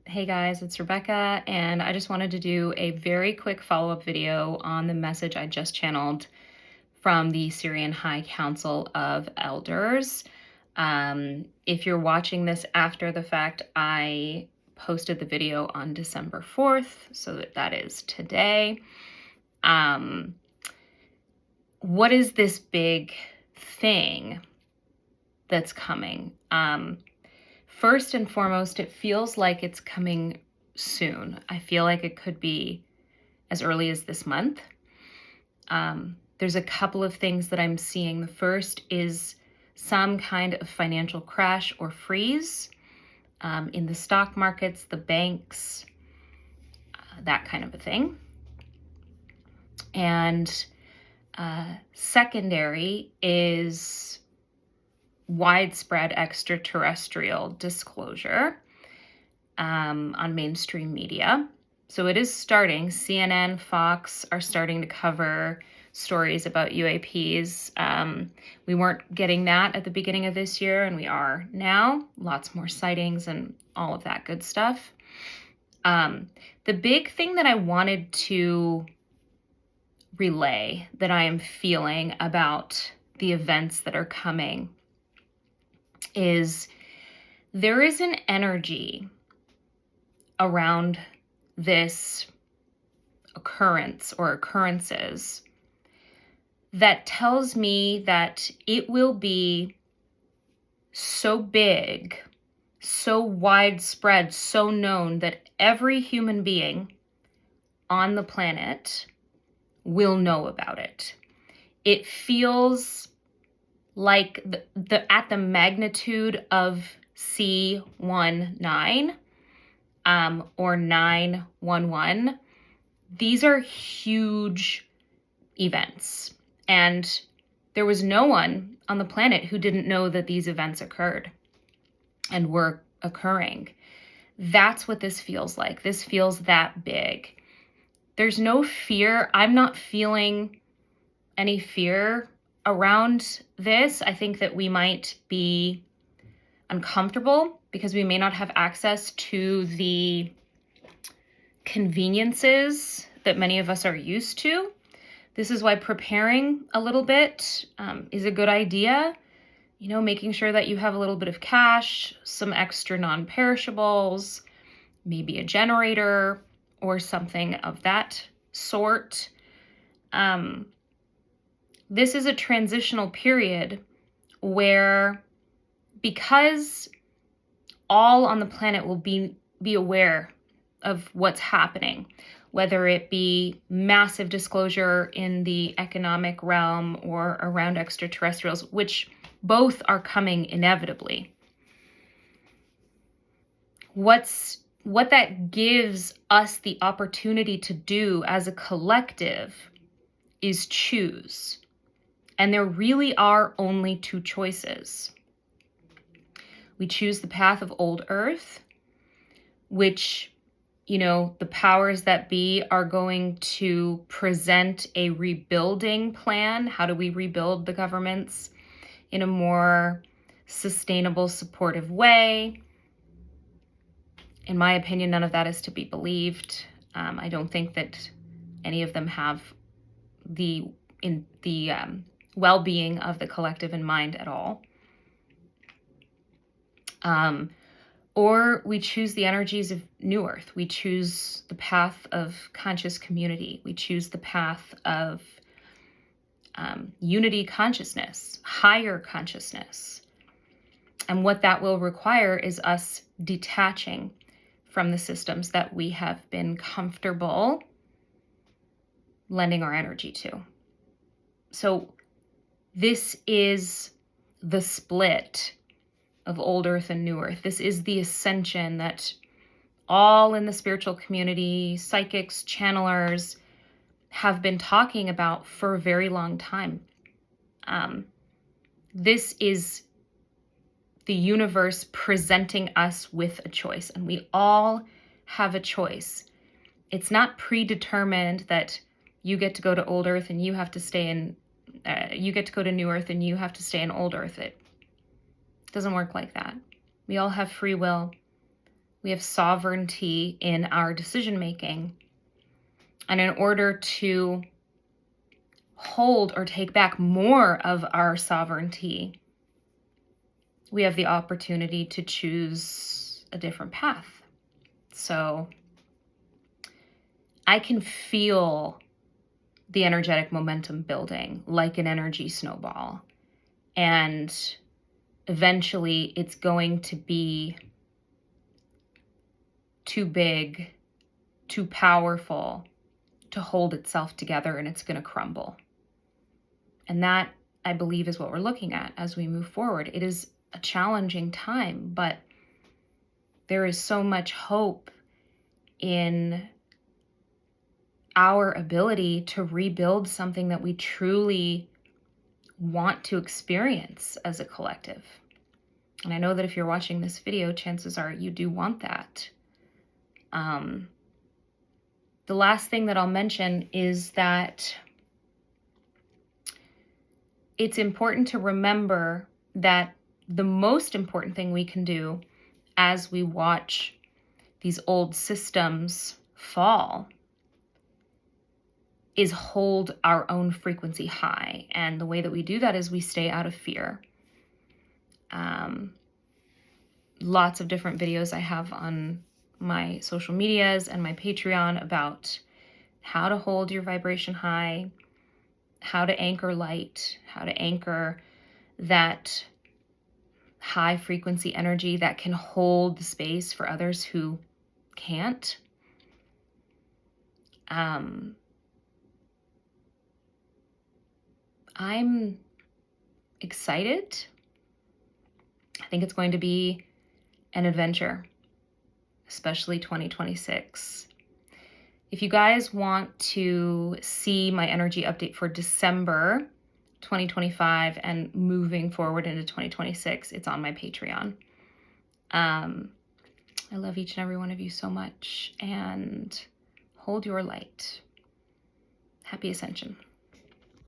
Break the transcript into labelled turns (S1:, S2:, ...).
S1: Hey guys, it's Rebecca, and I just wanted to do a very quick follow-up video on the message I just channeled from the Syrian High Council of Elders. If you're watching this after the fact, I posted the video on December 4th, so that is today. What is this big thing that's coming? First and foremost, it feels like it's coming soon. I feel like it could be as early as this month. There's a couple of things that I'm seeing. The first is some kind of financial crash or freeze in the stock markets, the banks, that kind of a thing. And secondary is widespread extraterrestrial disclosure on mainstream media. So it is starting. CNN, Fox are starting to cover stories about UAPs. We weren't getting that at the beginning of this year, and we are now. Lots more sightings and all of that good stuff. The big thing that I wanted to relay that I am feeling about the events that are coming is there is an energy around this occurrence or occurrences that tells me that it will be so big, so widespread, so known that every human being on the planet will know about it. It feels like at the magnitude of C19 or 911. These are huge events. And there was no one on the planet who didn't know that these events occurred and were occurring. That's what this feels like. This feels that big. There's no fear. I'm not feeling any fear around this. I think that we might be uncomfortable because we may not have access to the conveniences that many of us are used to. This is why preparing a little bit is a good idea. You know, making sure that you have a little bit of cash, some extra non-perishables, maybe a generator or something of that sort. This is a transitional period where, because all on the planet will be aware of what's happening, whether it be massive disclosure in the economic realm or around extraterrestrials, which both are coming inevitably. What that gives us the opportunity to do as a collective is choose. And there really are only two choices. We choose the path of old Earth, which, you know, the powers that be are going to present a rebuilding plan. How do we rebuild the governments in a more sustainable, supportive way? In my opinion, none of that is to be believed. I don't think that any of them have the well-being of the collective in mind at all. Or we choose the energies of New Earth. We choose the path of conscious community. We choose the path of unity consciousness, higher consciousness. And what that will require is us detaching from the systems that we have been comfortable lending our energy to. So this is the split of old Earth and new Earth. This is the ascension that all in the spiritual community, psychics, channelers have been talking about for a very long time. This is the universe presenting us with a choice, and we all have a choice. It's not predetermined that you get to go to old Earth and you have to stay in, you get to go to new Earth and you have to stay in old Earth. It doesn't work like that. We all have free will. We have sovereignty in our decision making. And in order to hold or take back more of our sovereignty, we have the opportunity to choose a different path. So I can feel the energetic momentum building like an energy snowball. And eventually it's going to be too big, too powerful to hold itself together, and it's going to crumble. And that, I believe, is what we're looking at as we move forward. It is a challenging time, but there is so much hope in our ability to rebuild something that we truly want to experience as a collective. And I know that if you're watching this video, chances are you do want that. The last thing that I'll mention is that it's important to remember that the most important thing we can do as we watch these old systems fall is hold our own frequency high. And the way that we do that is we stay out of fear. Lots of different videos I have on my social medias and my Patreon about how to hold your vibration high, how to anchor light, how to anchor that high frequency energy that can hold the space for others who can't. I'm excited. I think it's going to be an adventure, especially 2026. If you guys want to see my energy update for December 2025 and moving forward into 2026, it's on my Patreon. I love each and every one of you so much, and hold your light. Happy Ascension.